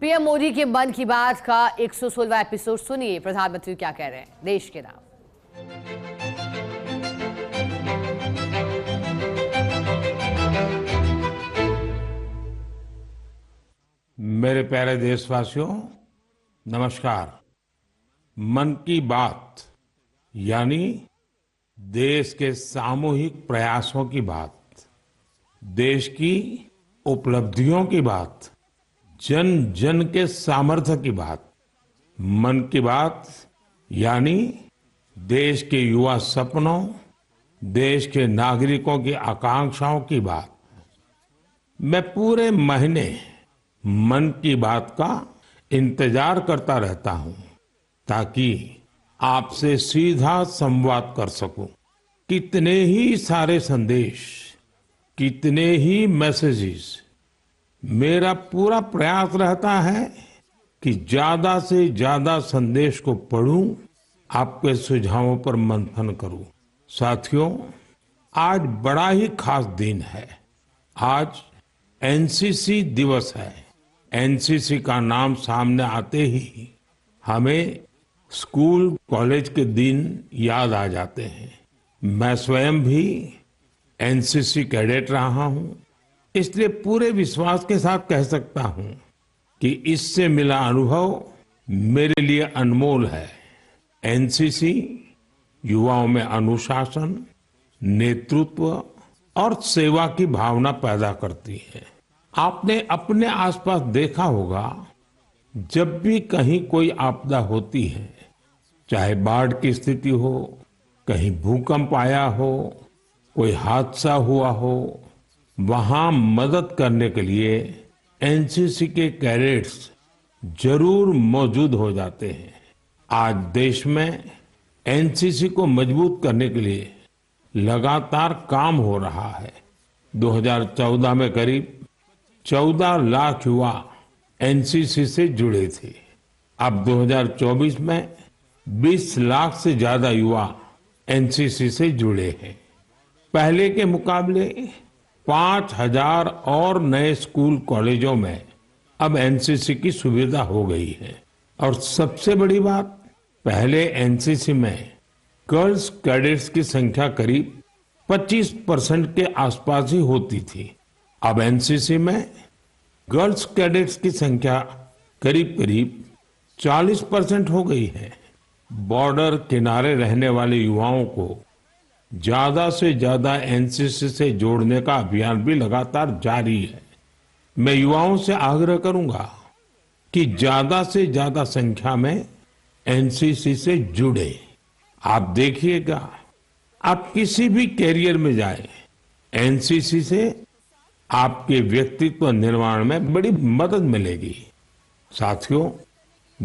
PM Modi के मन की बात का 116वां एपिसोड सुनिए, प्रधानमंत्री क्या कह रहे हैं देश के नाम। मेरे प्यारे देशवासियों, नमस्कार। मन की बात यानी देश के सामूहिक प्रयासों की बात, देश की उपलब्धियों की बात, जन जन के सामर्थ्य की बात। मन की बात यानी देश के युवा सपनों, देश के नागरिकों की आकांक्षाओं की बात। मैं पूरे महीने मन की बात का इंतजार करता रहता हूं ताकि आपसे सीधा संवाद कर सकूं। कितने ही सारे संदेश, कितने ही मैसेजेस। मेरा पूरा प्रयास रहता है कि ज्यादा से ज्यादा संदेश को पढूं, आपके सुझावों पर मंथन करूं। साथियों, आज बड़ा ही खास दिन है। आज एनसीसी दिवस है। एनसीसी का नाम सामने आते ही हमें स्कूल कॉलेज के दिन याद आ जाते हैं। मैं स्वयं भी एनसीसी कैडेट रहा हूं, इसलिए पूरे विश्वास के साथ कह सकता हूं कि इससे मिला अनुभव मेरे लिए अनमोल है। एनसीसी युवाओं में अनुशासन, नेतृत्व और सेवा की भावना पैदा करती है। आपने अपने आसपास देखा होगा, जब भी कहीं कोई आपदा होती है, चाहे बाढ़ की स्थिति हो, कहीं भूकंप आया हो, कोई हादसा हुआ हो, वहां मदद करने के लिए एनसीसी के कैडेट्स जरूर मौजूद हो जाते हैं। आज देश में एनसीसी को मजबूत करने के लिए लगातार काम हो रहा है। 2014 में करीब 14 लाख युवा एनसीसी से जुड़े थे। अब 2024 में 20 लाख से ज्यादा युवा एनसीसी से जुड़े हैं। पहले के मुकाबले 5,000 और नए स्कूल कॉलेजों में अब एनसीसी की सुविधा हो गई है। और सबसे बड़ी बात, पहले एनसीसी में गर्ल्स कैडेट्स की संख्या करीब 25% के आसपास ही होती थी। अब एनसीसी में गर्ल्स कैडेट्स की संख्या करीब करीब 40% हो गई है। बॉर्डर किनारे रहने वाले युवाओं को ज्यादा से ज्यादा एनसीसी से जोड़ने का अभियान भी लगातार जारी है। मैं युवाओं से आग्रह करूंगा कि ज्यादा से ज्यादा संख्या में एनसीसी से जुड़े। आप देखिएगा, आप किसी भी कैरियर में जाए, एनसीसी से आपके व्यक्तित्व निर्माण में बड़ी मदद मिलेगी। साथियों,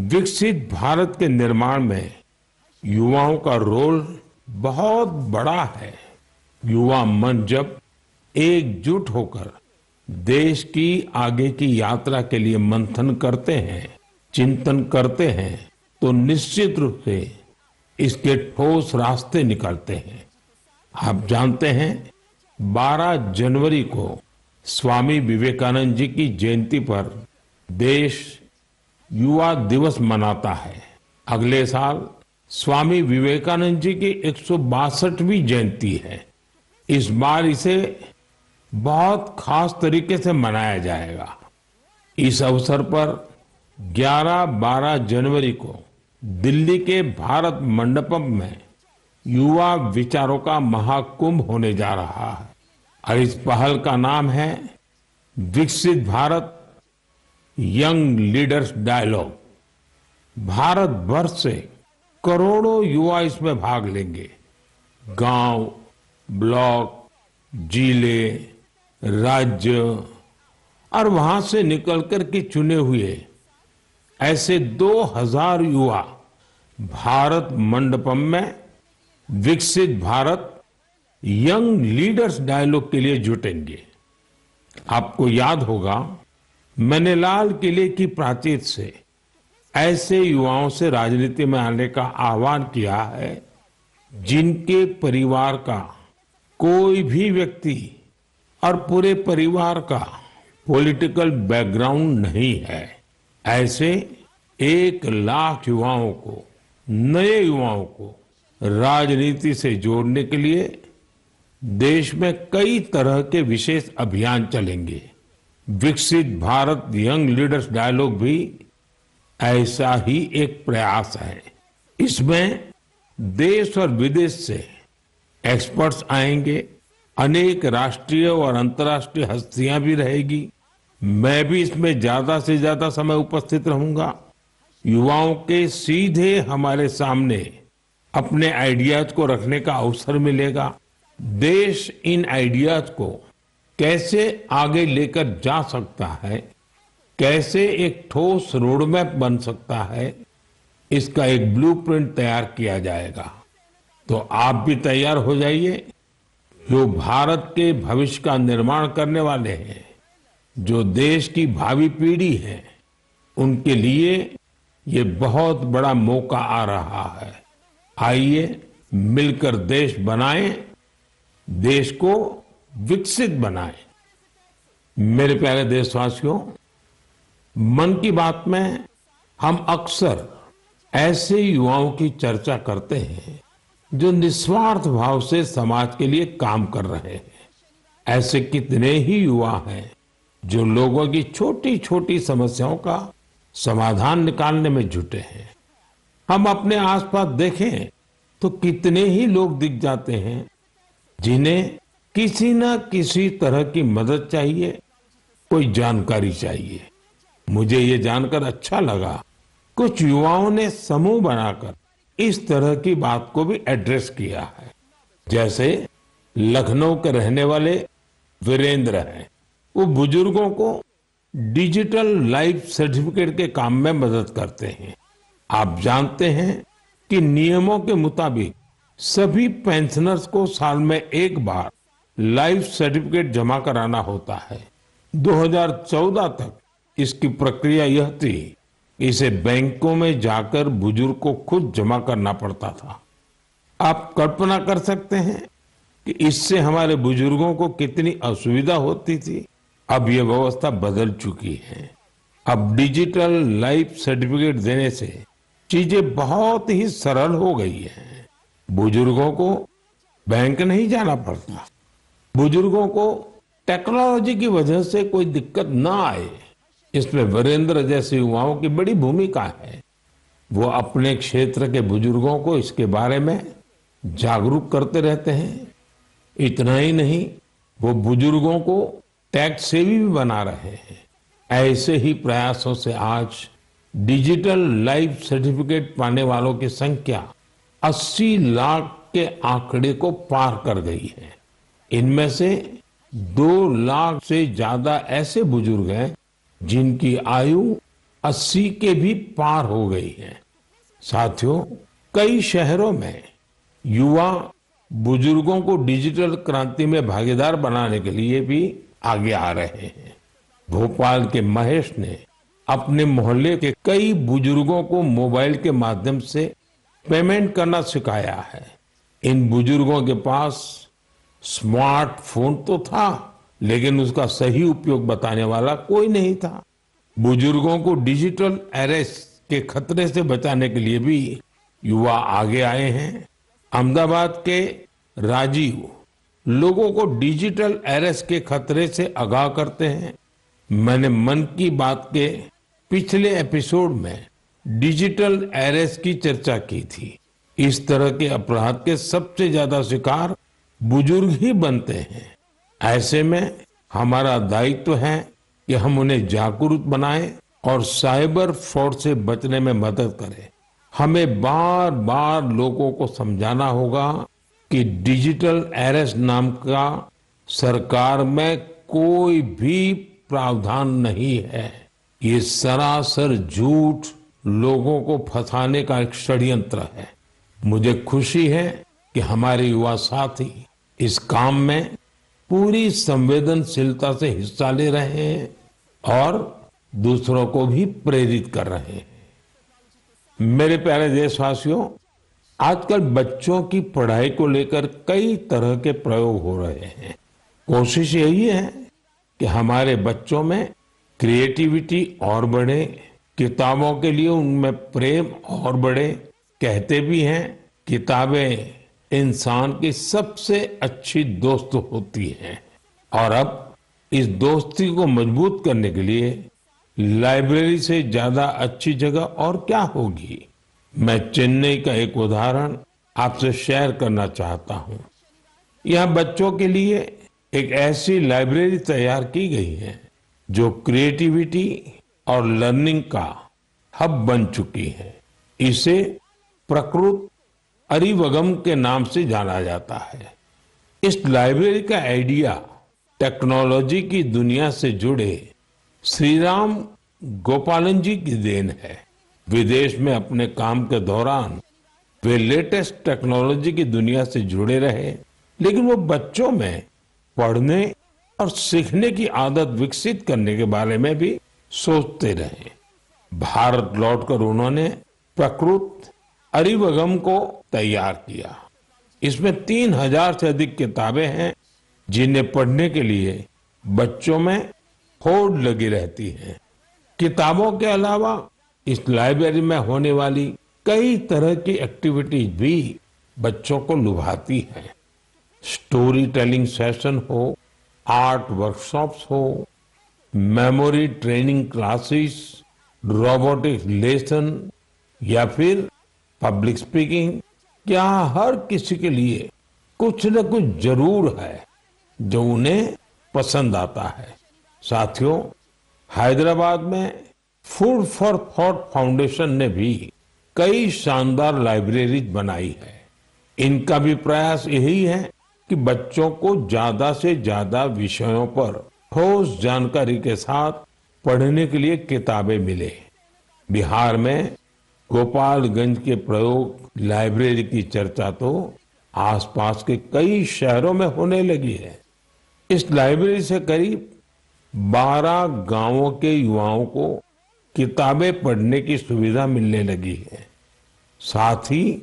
विकसित भारत के निर्माण में युवाओं का रोल बहुत बड़ा है। युवा मन जब एकजुट होकर देश की आगे की यात्रा के लिए मंथन करते हैं, चिंतन करते हैं, तो निश्चित रूप से इसके ठोस रास्ते निकलते हैं। आप जानते हैं, 12 जनवरी को स्वामी विवेकानंद जी की जयंती पर देश युवा दिवस मनाता है। अगले साल स्वामी विवेकानंद जी की 162वीं जयंती है। इस बार इसे बहुत खास तरीके से मनाया जाएगा। इस अवसर पर 11-12 जनवरी को दिल्ली के भारत मंडपम में युवा विचारों का महाकुंभ होने जा रहा है। और इस पहल का नाम है Viksit Bharat young leaders dialogue. Bharat भर से करोड़ों युवा इसमें भाग लेंगे। गांव, ब्लॉक, जिले, राज्य और वहां से निकलकर के चुने हुए ऐसे 2000 युवा भारत मंडपम में विकसित भारत यंग लीडर्स डायलॉग के लिए जुटेंगे। आपको याद होगा, मैंने लाल किले की प्राचीर से ऐसे युवाओं से राजनीति में आने का आह्वान किया है जिनके परिवार का कोई भी व्यक्ति और पूरे परिवार का पॉलिटिकल बैकग्राउंड नहीं है। ऐसे 1 लाख युवाओं को, नए युवाओं को राजनीति से जोड़ने के लिए देश में कई तरह के विशेष अभियान चलेंगे। विकसित भारत यंग लीडर्स डायलॉग भी ऐसा ही एक प्रयास है। इसमें देश और विदेश से एक्सपर्ट्स आएंगे, अनेक राष्ट्रीय और अंतर्राष्ट्रीय हस्तियां भी रहेगी। मैं भी इसमें ज्यादा से ज्यादा समय उपस्थित रहूंगा। युवाओं के सीधे हमारे सामने अपने आइडियाज को रखने का अवसर मिलेगा। देश इन आइडियाज को कैसे आगे लेकर जा सकता है, कैसे एक ठोस रोडमैप बन सकता है, इसका एक ब्लूप्रिंट तैयार किया जाएगा। तो आप भी तैयार हो जाइए। जो भारत के भविष्य का निर्माण करने वाले हैं, जो देश की भावी पीढ़ी है, उनके लिए ये बहुत बड़ा मौका आ रहा है। आइए मिलकर देश बनाएं, देश को विकसित बनाएं। मेरे प्यारे देशवासियों, मन की बात में हम अक्सर ऐसे युवाओं की चर्चा करते हैं जो निस्वार्थ भाव से समाज के लिए काम कर रहे हैं। ऐसे कितने ही युवा हैं जो लोगों की छोटी छोटी समस्याओं का समाधान निकालने में जुटे हैं। हम अपने आसपास देखें तो कितने ही लोग दिख जाते हैं जिन्हें किसी न किसी तरह की मदद चाहिए, कोई जानकारी चाहिए। मुझे ये जानकर अच्छा लगा, कुछ युवाओं ने समूह बनाकर इस तरह की बात को भी एड्रेस किया है। जैसे लखनऊ के रहने वाले वीरेंद्र हैं, वो बुजुर्गों को डिजिटल लाइफ सर्टिफिकेट के काम में मदद करते हैं। आप जानते हैं कि नियमों के मुताबिक सभी पेंशनर्स को साल में एक बार लाइफ सर्टिफिकेट जमा कराना होता है। 2014 तक इसकी प्रक्रिया यह थी, इसे बैंकों में जाकर बुजुर्ग को खुद जमा करना पड़ता था। आप कल्पना कर सकते हैं कि इससे हमारे बुजुर्गों को कितनी असुविधा होती थी। अब यह व्यवस्था बदल चुकी है। अब डिजिटल लाइफ सर्टिफिकेट देने से चीजें बहुत ही सरल हो गई हैं। बुजुर्गों को बैंक नहीं जाना पड़ता। बुजुर्गों को टेक्नोलॉजी की वजह से कोई दिक्कत ना आए, इसमें वीरेंद्र जैसे युवाओं की बड़ी भूमिका है। वो अपने क्षेत्र के बुजुर्गों को इसके बारे में जागरूक करते रहते हैं। इतना ही नहीं, वो बुजुर्गों को टैक्स सेवी भी बना रहे हैं। ऐसे ही प्रयासों से आज डिजिटल लाइफ सर्टिफिकेट पाने वालों की संख्या 80 लाख के आंकड़े को पार कर गई है। इनमें से 2 लाख से ज्यादा ऐसे बुजुर्ग हैं जिनकी आयु 80 के भी पार हो गई है। साथियों, कई शहरों में युवा बुजुर्गों को डिजिटल क्रांति में भागीदार बनाने के लिए भी आगे आ रहे हैं। भोपाल के महेश ने अपने मोहल्ले के कई बुजुर्गों को मोबाइल के माध्यम से पेमेंट करना सिखाया है। इन बुजुर्गों के पास स्मार्टफोन तो था, लेकिन उसका सही उपयोग बताने वाला कोई नहीं था। बुजुर्गों को डिजिटल अरेस्ट के खतरे से बचाने के लिए भी युवा आगे आए हैं। अहमदाबाद के राजीव लोगों को डिजिटल अरेस्ट के खतरे से आगाह करते हैं। मैंने मन की बात के पिछले एपिसोड में डिजिटल अरेस्ट की चर्चा की थी। इस तरह के अपराध के सबसे ज्यादा शिकार बुजुर्ग ही बनते हैं। ऐसे में हमारा दायित्व है कि हम उन्हें जागरूक बनाएं और साइबर फ्रॉड से बचने में मदद करें। हमें बार बार लोगों को समझाना होगा कि डिजिटल अरेस्ट नाम का सरकार में कोई भी प्रावधान नहीं है। ये सरासर झूठ, लोगों को फंसाने का एक षड्यंत्र है। मुझे खुशी है कि हमारे युवा साथी इस काम में पूरी संवेदनशीलता से हिस्सा ले रहे हैं और दूसरों को भी प्रेरित कर रहे हैं। मेरे प्यारे देशवासियों, आजकल बच्चों की पढ़ाई को लेकर कई तरह के प्रयोग हो रहे हैं। कोशिश यही है कि हमारे बच्चों में क्रिएटिविटी और बढ़े, किताबों के लिए उनमें प्रेम और बढ़े। कहते भी हैं किताबें इंसान की सबसे अच्छी दोस्त होती हैं। और अब इस दोस्ती को मजबूत करने के लिए लाइब्रेरी से ज्यादा अच्छी जगह और क्या होगी। मैं चेन्नई का एक उदाहरण आपसे शेयर करना चाहता हूं। यहाँ बच्चों के लिए एक ऐसी लाइब्रेरी तैयार की गई है जो क्रिएटिविटी और लर्निंग का हब बन चुकी है। इसे प्रकृत अरिवगम के नाम से जाना जाता है। इस लाइब्रेरी का आइडिया टेक्नोलॉजी की दुनिया से जुड़े श्रीराम गोपालन जी की देन है। विदेश में अपने काम के दौरान वे लेटेस्ट टेक्नोलॉजी की दुनिया से जुड़े रहे, लेकिन वो बच्चों में पढ़ने और सीखने की आदत विकसित करने के बारे में भी सोचते रहे। भारत लौटकर उन्होंने प्रकृत अरिवगम को तैयार किया। इसमें 3000 से अधिक किताबें हैं जिन्हें पढ़ने के लिए बच्चों में होड़ लगी रहती है। किताबों के अलावा इस लाइब्रेरी में होने वाली कई तरह की एक्टिविटीज भी बच्चों को लुभाती है। स्टोरी टेलिंग सेशन हो, आर्ट वर्कशॉप्स हो, memory training classes, robotics lesson या फिर पब्लिक स्पीकिंग, क्या हर किसी के लिए कुछ न कुछ जरूर है जो उन्हें पसंद आता है। साथियों, हैदराबाद में फूड फॉर थॉट फाउंडेशन ने भी कई शानदार लाइब्रेरीज बनाई है। इनका भी प्रयास यही है कि बच्चों को ज्यादा से ज्यादा विषयों पर ठोस जानकारी के साथ पढ़ने के लिए किताबें मिले। बिहार में गोपालगंज के प्रयोग लाइब्रेरी की चर्चा तो आसपास के कई शहरों में होने लगी है। इस लाइब्रेरी से करीब 12 गांवों के युवाओं को किताबें पढ़ने की सुविधा मिलने लगी है। साथ ही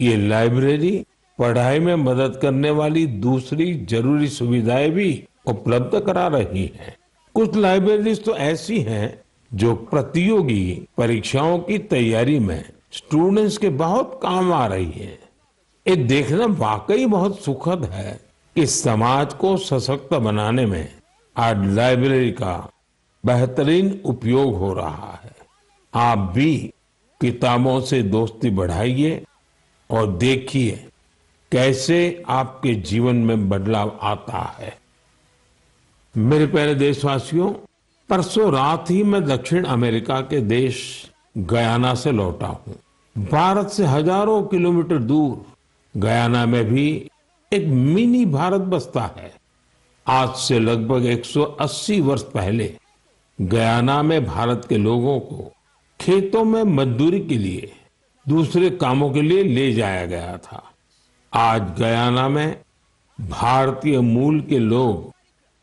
ये लाइब्रेरी पढ़ाई में मदद करने वाली दूसरी जरूरी सुविधाएं भी उपलब्ध करा रही है। कुछ लाइब्रेरीज तो ऐसी हैं जो प्रतियोगी परीक्षाओं की तैयारी में स्टूडेंट्स के बहुत काम आ रही है। ये देखना वाकई बहुत सुखद है कि समाज को सशक्त बनाने में आज लाइब्रेरी का बेहतरीन उपयोग हो रहा है। आप भी किताबों से दोस्ती बढ़ाइए और देखिए कैसे आपके जीवन में बदलाव आता है। मेरे प्यारे देशवासियों, परसों रात ही मैं दक्षिण अमेरिका के देश गयाना से लौटा हूं। भारत से हजारों किलोमीटर दूर गयाना में भी एक मिनी भारत बसता है। आज से लगभग 180 वर्ष पहले गयाना में भारत के लोगों को खेतों में मजदूरी के लिए, दूसरे कामों के लिए ले जाया गया था। आज गयाना में भारतीय मूल के लोग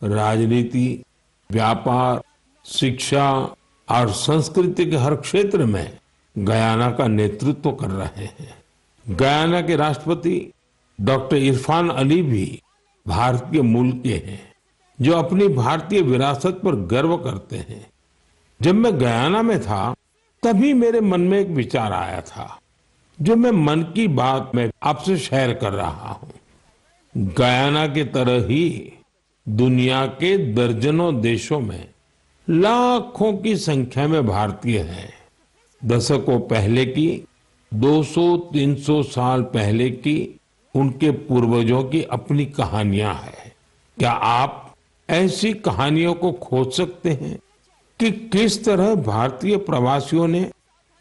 राजनीति, व्यापार, शिक्षा और संस्कृति के हर क्षेत्र में गयाना का नेतृत्व कर रहे हैं। गयाना के राष्ट्रपति डॉक्टर इरफान अली भी भारतीय मूल के हैं, जो अपनी भारतीय विरासत पर गर्व करते हैं। जब मैं गयाना में था तभी मेरे मन में एक विचार आया था जो मैं मन की बात में आपसे शेयर कर रहा हूं। गयाना की तरह ही दुनिया के दर्जनों देशों में लाखों की संख्या में भारतीय हैं। दशकों पहले की, 200-300 साल पहले की उनके पूर्वजों की अपनी कहानियां हैं। क्या आप ऐसी कहानियों को खोज सकते हैं कि किस तरह भारतीय प्रवासियों ने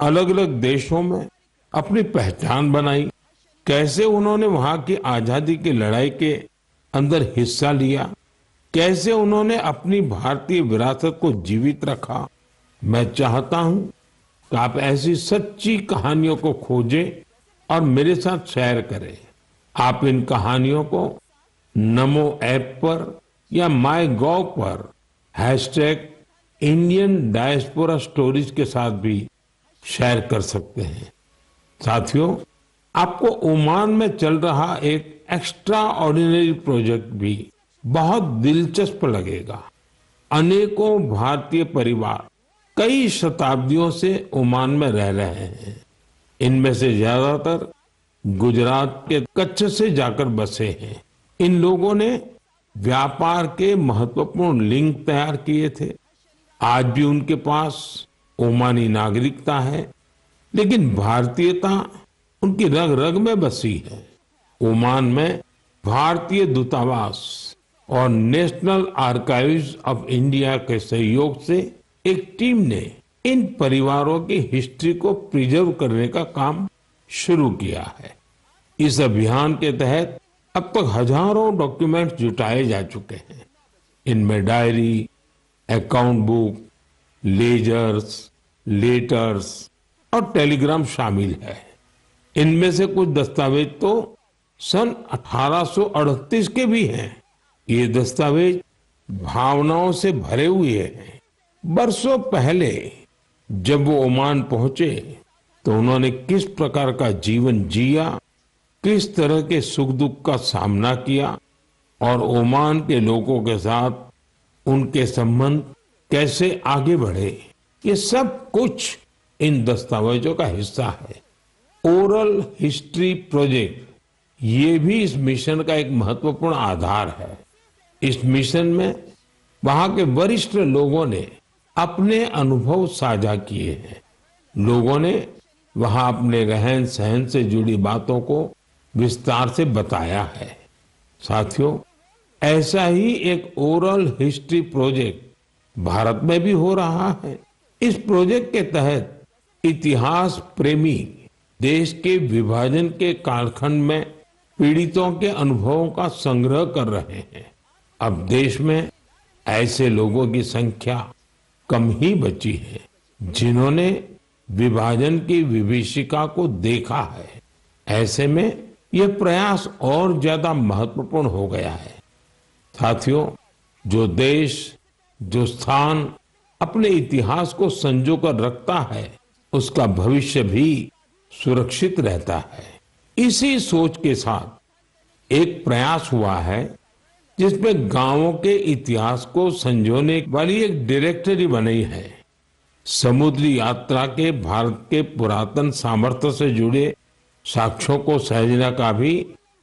अलग अलग देशों में अपनी पहचान बनाई, कैसे उन्होंने वहां की आजादी की लड़ाई के अंदर हिस्सा लिया, कैसे उन्होंने अपनी भारतीय विरासत को जीवित रखा। मैं चाहता हूं कि आप ऐसी सच्ची कहानियों को खोजें और मेरे साथ शेयर करें। आप इन कहानियों को नमो ऐप पर या माई गॉव पर #इंडियन डायस्पोरा स्टोरीज के साथ भी शेयर कर सकते हैं। साथियों, आपको ओमान में चल रहा एक एक्स्ट्रा ऑर्डिनरी प्रोजेक्ट भी बहुत दिलचस्प लगेगा। अनेकों भारतीय परिवार कई शताब्दियों से ओमान में रह रहे हैं। इनमें से ज्यादातर गुजरात के कच्छ से जाकर बसे हैं। इन लोगों ने व्यापार के महत्वपूर्ण लिंक तैयार किए थे। आज भी उनके पास ओमानी नागरिकता है, लेकिन भारतीयता उनकी रग रग में बसी है। ओमान में भारतीय दूतावास और नेशनल आर्काइव्स ऑफ इंडिया के सहयोग से एक टीम ने इन परिवारों की हिस्ट्री को प्रिजर्व करने का काम शुरू किया है। इस अभियान के तहत अब तक हजारों डॉक्यूमेंट्स जुटाए जा चुके हैं। इनमें diary, account book, ledgers, letters और टेलीग्राम शामिल है। इनमें से कुछ दस्तावेज तो सन 1838 के भी हैं। ये दस्तावेज भावनाओं से भरे हुए हैं। बरसों पहले जब वो ओमान पहुंचे तो उन्होंने किस प्रकार का जीवन जिया, किस तरह के सुख दुख का सामना किया और ओमान के लोगों के साथ उनके संबंध कैसे आगे बढ़े, ये सब कुछ इन दस्तावेजों का हिस्सा है। ओरल हिस्ट्री प्रोजेक्ट ये भी इस मिशन का एक महत्वपूर्ण आधार है। इस मिशन में वहां के वरिष्ठ लोगों ने अपने अनुभव साझा किए हैं। लोगों ने वहां अपने रहन सहन से जुड़ी बातों को विस्तार से बताया है। साथियों, ऐसा ही एक ओरल हिस्ट्री प्रोजेक्ट भारत में भी हो रहा है। इस प्रोजेक्ट के तहत इतिहास प्रेमी देश के विभाजन के कालखंड में पीड़ितों के अनुभवों का संग्रह कर रहे हैं। अब देश में ऐसे लोगों की संख्या कम ही बची है जिन्होंने विभाजन की विभीषिका को देखा है। ऐसे में यह प्रयास और ज्यादा महत्वपूर्ण हो गया है। साथियों, जो देश, जो स्थान अपने इतिहास को संजो कर रखता है, उसका भविष्य भी सुरक्षित रहता है। इसी सोच के साथ एक प्रयास हुआ है जिसमें गांवों के इतिहास को संजोने वाली एक डायरेक्टरी बनी है। समुद्री यात्रा के भारत के पुरातन सामर्थ्य से जुड़े साक्ष्यों को सहेजने का भी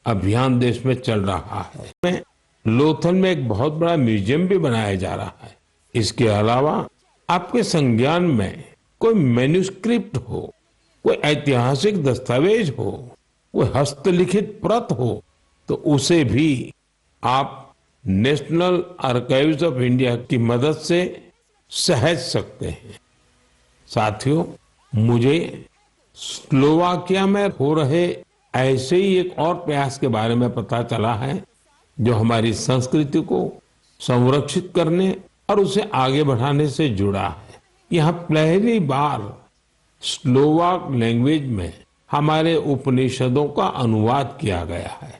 अभियान देश में चल रहा है। लोथल में एक बहुत बड़ा म्यूजियम भी बनाया जा रहा है। इसके अलावा आपके संज्ञान में कोई मैन्युस्क्रिप्ट हो, कोई ऐतिहासिक दस्तावेज हो, कोई हस्तलिखित प्रत हो, तो उसे भी आप नेशनल आर्काइव्स ऑफ इंडिया की मदद से सहेज सकते हैं। साथियों, मुझे स्लोवाकिया में हो रहे ऐसे ही एक और प्रयास के बारे में पता चला है जो हमारी संस्कृति को संरक्षित करने और उसे आगे बढ़ाने से जुड़ा है। यहाँ पहली बार स्लोवाक लैंग्वेज में हमारे उपनिषदों का अनुवाद किया गया है।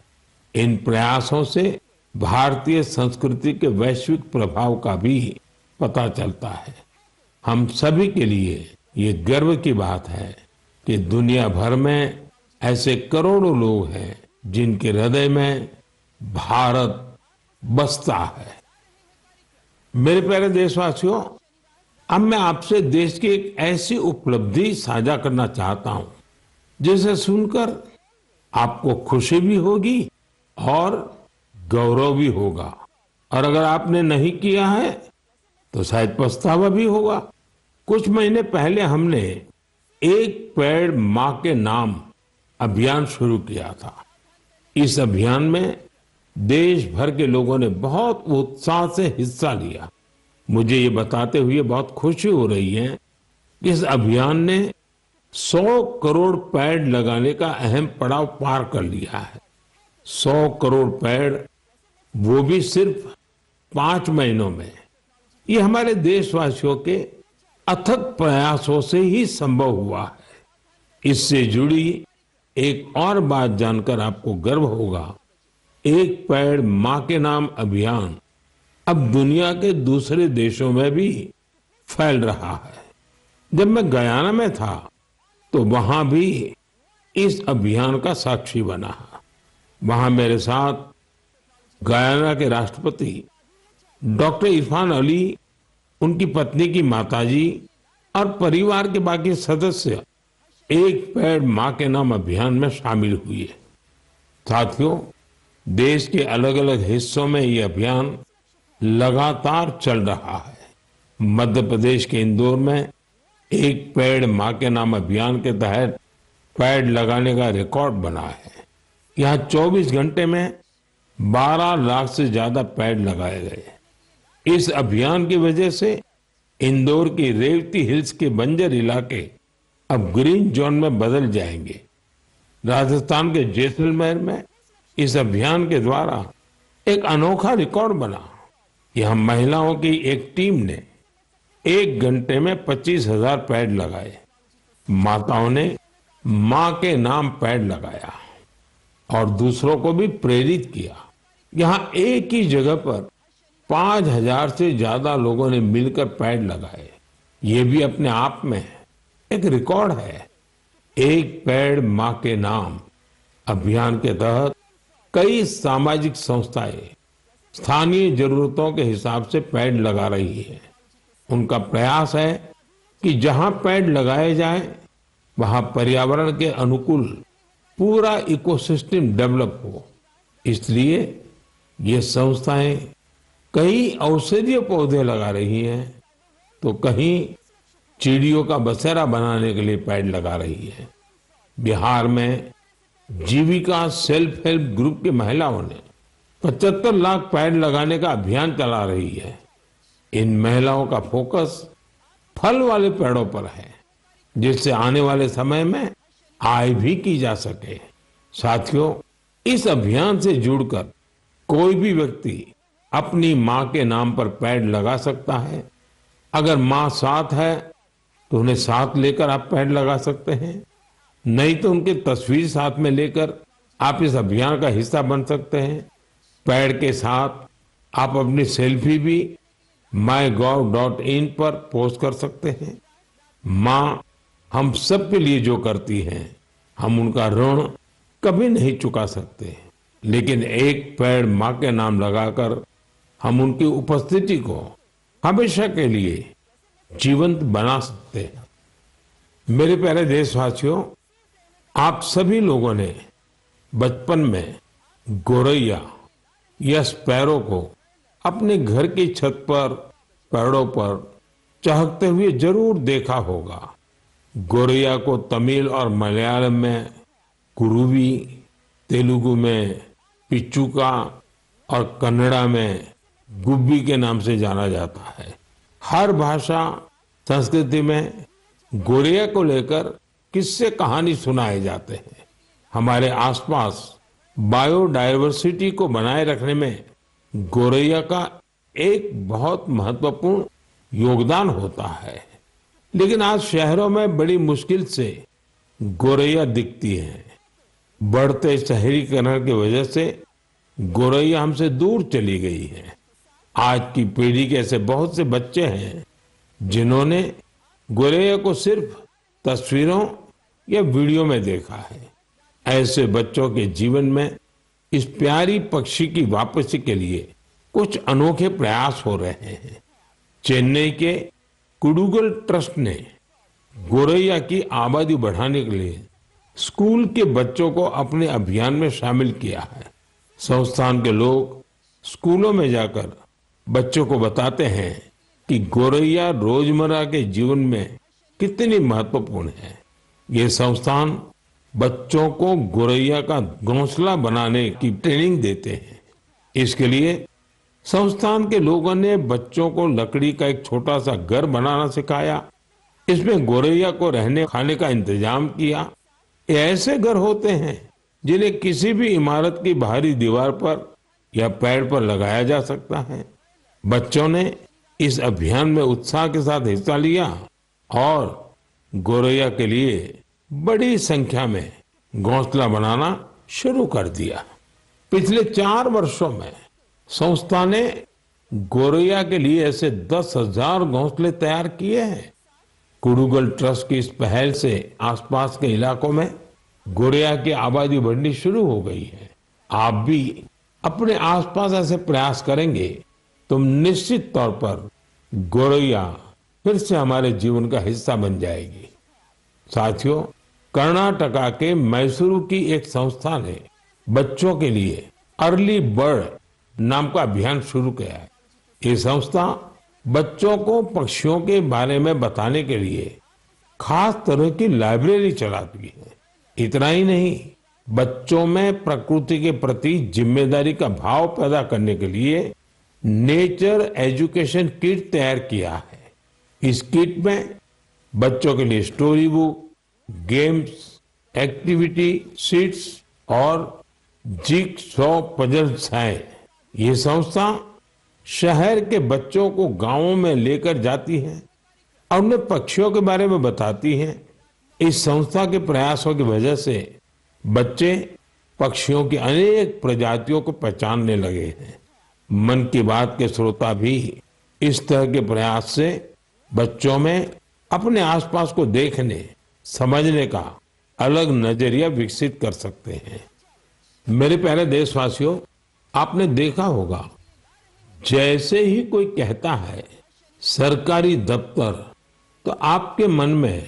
इन प्रयासों से भारतीय संस्कृति के वैश्विक प्रभाव का भी पता चलता है। हम सभी के लिए ये गर्व की बात है कि दुनिया भर में ऐसे करोड़ों लोग हैं जिनके हृदय में भारत बसता है। मेरे प्यारे देशवासियों, अब मैं आपसे देश की एक ऐसी उपलब्धि साझा करना चाहता हूं जिसे सुनकर आपको खुशी भी होगी और गौरव भी होगा, और अगर आपने नहीं किया है तो शायद पछतावा भी होगा। कुछ महीने पहले हमने एक पेड़ मां के नाम अभियान शुरू किया था। इस अभियान में देश भर के लोगों ने बहुत उत्साह से हिस्सा लिया। मुझे ये बताते हुए बहुत खुशी हो रही है कि इस अभियान ने 100 करोड़ पेड़ लगाने का अहम पड़ाव पार कर लिया है। 100 करोड़ पेड़, वो भी सिर्फ 5 महीनों में। ये हमारे देशवासियों के अथक प्रयासों से ही संभव हुआ है। इससे जुड़ी एक और बात जानकर आपको गर्व होगा। एक पेड़ मां के नाम अभियान अब दुनिया के दूसरे देशों में भी फैल रहा है। जब मैं गयाना में था तो वहां भी इस अभियान का साक्षी बना। वहां मेरे साथ गयाना के राष्ट्रपति डॉक्टर इरफान अली, उनकी पत्नी की माताजी और परिवार के बाकी सदस्य एक पेड़ मां के नाम अभियान में शामिल हुए। साथियों, देश के अलग अलग हिस्सों में ये अभियान लगातार चल रहा है। मध्य प्रदेश के इंदौर में एक पेड़ मां के नाम अभियान के तहत पेड़ लगाने का रिकॉर्ड बना है। यहाँ 24 घंटे में 12 लाख से ज्यादा पेड़ लगाए गए। इस अभियान की वजह से इंदौर की रेवती हिल्स के बंजर इलाके अब ग्रीन जोन में बदल जाएंगे। राजस्थान के जैसलमेर में इस अभियान के द्वारा एक अनोखा रिकॉर्ड बना। यहां महिलाओं की एक टीम ने 1 घंटे में 25,000 पेड़ लगाए। माताओं ने मां के नाम पेड़ लगाया और दूसरों को भी प्रेरित किया। यहां एक ही जगह पर 5,000 से ज्यादा लोगों ने मिलकर पेड़ लगाए। ये भी अपने आप में एक रिकॉर्ड है। एक पेड़ मां के नाम अभियान के तहत कई सामाजिक संस्थाएं स्थानीय जरूरतों के हिसाब से पेड़ लगा रही है। उनका प्रयास है कि जहां पेड़ लगाए जाए वहां पर्यावरण के अनुकूल पूरा इकोसिस्टम डेवलप हो। इसलिए ये संस्थाएं कई औषधीय पौधे लगा रही हैं तो कहीं चिड़ियों का बसेरा बनाने के लिए पेड़ लगा रही है। बिहार में जीविका सेल्फ हेल्प ग्रुप की महिलाओं ने 75 लाख पेड़ लगाने का अभियान चला रही है। इन महिलाओं का फोकस फल वाले पेड़ों पर है, जिससे आने वाले समय में आय भी की जा सके। साथियों, इस अभियान से जुड़कर कोई भी व्यक्ति अपनी मां के नाम पर पेड़ लगा सकता है। अगर मां साथ है तो उन्हें साथ लेकर आप पेड़ लगा सकते हैं, नहीं तो उनकी तस्वीर साथ में लेकर आप इस अभियान का हिस्सा बन सकते हैं। पेड़ के साथ आप अपनी सेल्फी भी mygov.in पर पोस्ट कर सकते हैं। मां हम सब के लिए जो करती हैं, हम उनका ऋण कभी नहीं चुका सकते, लेकिन एक पेड़ मां के नाम लगाकर हम उनकी उपस्थिति को हमेशा के लिए जीवंत बना सकते हैं। मेरे प्यारे देशवासियों, आप सभी लोगों ने बचपन में गोरैया या स्पैरो को अपने घर की छत पर, पेड़ों पर चहकते हुए जरूर देखा होगा। गोरैया को तमिल और मलयालम में कुरुवी, तेलुगु में पिचुका और कन्नड़ा में गुब्बी के नाम से जाना जाता है। हर भाषा संस्कृति में गोरैया को लेकर किस्से कहानी सुनाए जाते हैं। हमारे आसपास बायोडायवर्सिटी को बनाए रखने में गोरैया का एक बहुत महत्वपूर्ण योगदान होता है। लेकिन आज शहरों में बड़ी मुश्किल से गोरैया दिखती है। बढ़ते शहरीकरण की वजह से गोरैया हमसे दूर चली गई है। आज की पीढ़ी के ऐसे बहुत से बच्चे हैं जिन्होंने गोरैया को सिर्फ तस्वीरों या वीडियो में देखा है। ऐसे बच्चों के जीवन में इस प्यारी पक्षी की वापसी के लिए कुछ अनोखे प्रयास हो रहे हैं। चेन्नई के कुडुगल ट्रस्ट ने गोरैया की आबादी बढ़ाने के लिए स्कूल के बच्चों को अपने अभियान में शामिल किया है। संस्थान के लोग स्कूलों में जाकर बच्चों को बताते हैं कि गोरैया रोजमर्रा के जीवन में कितनी महत्वपूर्ण है। ये संस्थान बच्चों को गोरैया का घोंसला बनाने की ट्रेनिंग देते हैं। इसके लिए संस्थान के लोगों ने बच्चों को लकड़ी का एक छोटा सा घर बनाना सिखाया। इसमें गोरैया को रहने खाने का इंतजाम किया। ये ऐसे घर होते हैं जिन्हें किसी भी इमारत की बाहरी दीवार पर या पेड़ पर लगाया जा सकता है। बच्चों ने इस अभियान में उत्साह के साथ हिस्सा लिया और गोरैया के लिए बड़ी संख्या में घोंसला बनाना शुरू कर दिया। पिछले 4 वर्षों में संस्था ने गोरैया के लिए ऐसे 10,000 घोंसले तैयार किए हैं। कुडुगल ट्रस्ट की इस पहल से आसपास के इलाकों में गोरैया की आबादी बढ़नी शुरू हो गई है। आप भी अपने आसपास ऐसे प्रयास करेंगे तो निश्चित तौर पर गोरैया फिर से हमारे जीवन का हिस्सा बन जाएगी। साथियों, कर्नाटका के मैसूरू की एक संस्था ने बच्चों के लिए अर्ली बर्ड नाम का अभियान शुरू किया है। ये संस्था बच्चों को पक्षियों के बारे में बताने के लिए खास तरह की लाइब्रेरी चलाती है। इतना ही नहीं, बच्चों में प्रकृति के प्रति जिम्मेदारी का भाव पैदा करने के लिए नेचर एजुकेशन किट तैयार किया है। इस किट में बच्चों के लिए story book, games, activity sheets और जिगसॉ पजल्स हैं। ये संस्था शहर के बच्चों को गांवों में लेकर जाती है और उन्हें पक्षियों के बारे में बताती है। इस संस्था के प्रयासों की वजह से बच्चे पक्षियों की अनेक प्रजातियों को पहचानने लगे हैं। मन की बात के श्रोता भी इस तरह के प्रयास से बच्चों में अपने आसपास को देखने, समझने का अलग नजरिया विकसित कर सकते हैं। मेरे प्यारे देशवासियों, आपने देखा होगा, जैसे ही कोई कहता है सरकारी दफ्तर, तो आपके मन में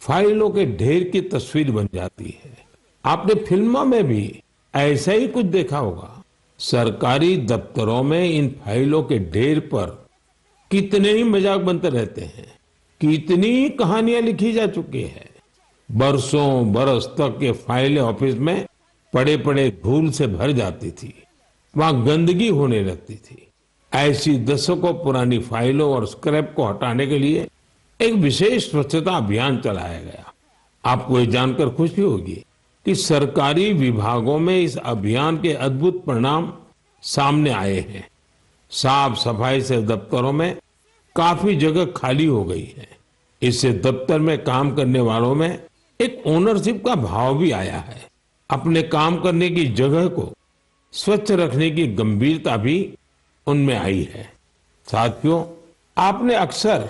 फाइलों के ढेर की तस्वीर बन जाती है। आपने फिल्मों में भी ऐसा ही कुछ देखा होगा। सरकारी दफ्तरों में इन फाइलों के ढेर पर कितने ही मजाक बनते रहते हैं, कितनी कहानियां लिखी जा चुकी है। बरसों बरस तक ये फाइलें ऑफिस में पड़े पड़े धूल से भर जाती थी, वहां गंदगी होने लगती थी। ऐसी दशकों पुरानी फाइलों और स्क्रैप को हटाने के लिए एक विशेष स्वच्छता अभियान चलाया गया। आपको ये जानकर खुशी होगी कि सरकारी विभागों में इस अभियान के अद्भुत परिणाम सामने आए हैं। साफ सफाई से दफ्तरों में काफी जगह खाली हो गई है। इससे दफ्तर में काम करने वालों में एक ओनरशिप का भाव भी आया है। अपने काम करने की जगह को स्वच्छ रखने की गंभीरता भी उनमें आई है। साथियों, आपने अक्सर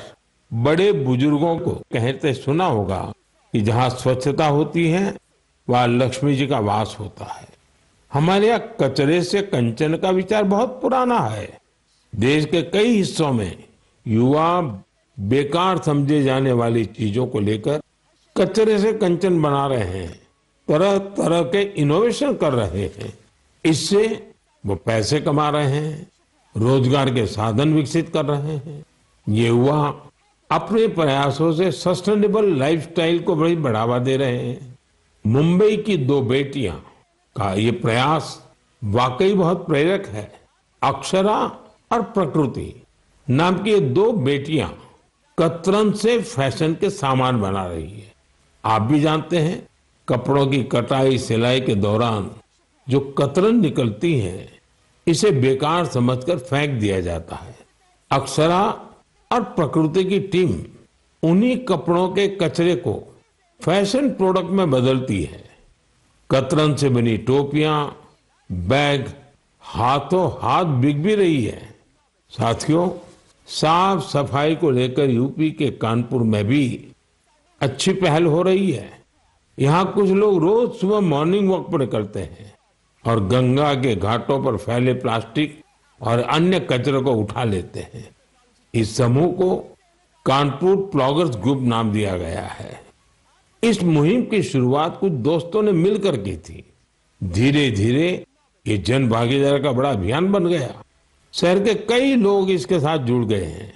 बड़े बुजुर्गों को कहते सुना होगा कि जहां स्वच्छता होती है वहां लक्ष्मी जी का वास होता है। हमारे यहाँ कचरे से कंचन का विचार बहुत पुराना है। देश के कई हिस्सों में युवा बेकार समझे जाने वाली चीजों को लेकर कचरे से कंचन बना रहे हैं, तरह तरह के इनोवेशन कर रहे हैं। इससे वो पैसे कमा रहे हैं, रोजगार के साधन विकसित कर रहे हैं। ये युवा अपने प्रयासों से सस्टेनेबल लाइफस्टाइल को बड़ी बढ़ावा दे रहे हैं। मुंबई की दो बेटियां का ये प्रयास वाकई बहुत प्रेरक है। अक्षरा और प्रकृति नाम की ये दो बेटियां कतरन से फैशन के सामान बना रही है। आप भी जानते हैं, कपड़ों की कटाई सिलाई के दौरान जो कतरन निकलती है, इसे बेकार समझकर फेंक दिया जाता है। अक्षरा और प्रकृति की टीम उन्हीं कपड़ों के कचरे को फैशन प्रोडक्ट में बदलती है। कतरन से बनी टोपियां, बैग हाथों हाथ बिक भी रही है। साथियों, साफ सफाई को लेकर यूपी के कानपुर में भी अच्छी पहल हो रही है। यहाँ कुछ लोग रोज सुबह मॉर्निंग वॉक पर निकलते हैं और गंगा के घाटों पर फैले प्लास्टिक और अन्य कचरे को उठा लेते हैं। इस समूह को कानपुर प्लॉगर्स ग्रुप नाम दिया गया है। इस मुहिम की शुरुआत कुछ दोस्तों ने मिलकर की थी। धीरे धीरे ये जन भागीदारी का बड़ा अभियान बन गया। शहर के कई लोग इसके साथ जुड़ गए हैं।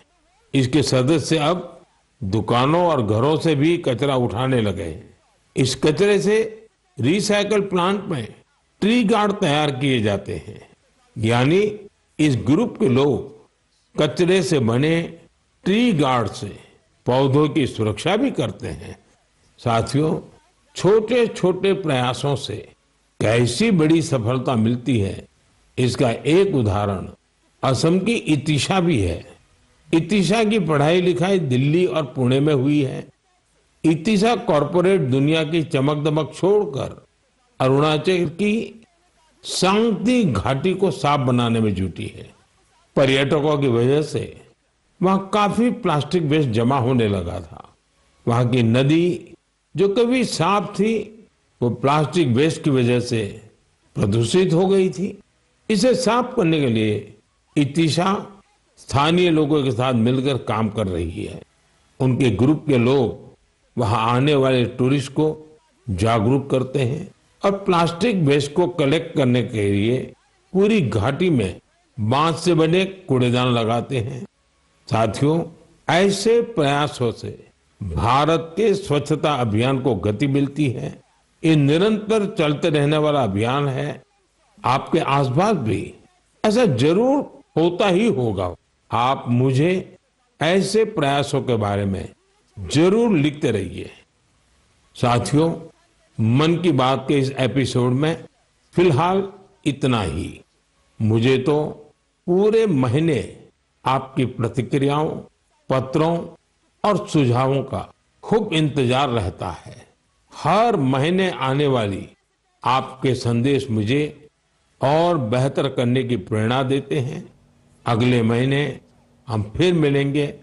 इसके सदस्य अब दुकानों और घरों से भी कचरा उठाने लगे हैं। इस कचरे से रिसाइकल प्लांट में ट्री गार्ड तैयार किए जाते हैं। यानी इस ग्रुप के लोग कचरे से बने ट्री गार्ड से पौधों की सुरक्षा भी करते हैं। साथियों, छोटे छोटे प्रयासों से कैसी बड़ी सफलता मिलती है, इसका एक उदाहरण असम की इतिशा भी है। इतिशा की पढ़ाई लिखाई दिल्ली और पुणे में हुई है। इतिशा कॉरपोरेट दुनिया की चमक दमक छोड़कर अरुणाचल की सांगती घाटी को साफ बनाने में जुटी है। पर्यटकों की वजह से वहां काफी प्लास्टिक वेस्ट जमा होने लगा था। वहां की नदी जो कभी साफ थी, वो प्लास्टिक वेस्ट की वजह से प्रदूषित हो गई थी। इसे साफ करने के लिए इतिशा स्थानीय लोगों के साथ मिलकर काम कर रही है। उनके ग्रुप के लोग वहां आने वाले टूरिस्ट को जागरूक करते हैं और प्लास्टिक वेस्ट को कलेक्ट करने के लिए पूरी घाटी में बांस से बने कूड़ेदान लगाते हैं। साथियों, ऐसे प्रयासों से भारत के स्वच्छता अभियान को गति मिलती है। ये निरंतर चलते रहने वाला अभियान है। आपके आसपास भी ऐसा जरूर होता ही होगा। आप मुझे ऐसे प्रयासों के बारे में जरूर लिखते रहिए। साथियों, मन की बात के इस एपिसोड में फिलहाल इतना ही। मुझे तो पूरे महीने आपकी प्रतिक्रियाओं, पत्रों और सुझावों का खूब इंतजार रहता है। हर महीने आने वाली आपके संदेश मुझे और बेहतर करने की प्रेरणा देते हैं। अगले महीने हम फिर मिलेंगे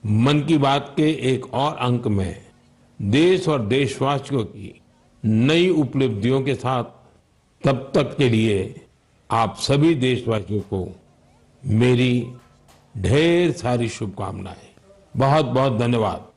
मन की बात के एक और अंक में, देश और देशवासियों की नई उपलब्धियों के साथ। तब तक के लिए आप सभी देशवासियों को मेरी ढेर सारी शुभकामनाएं। बहुत बहुत धन्यवाद।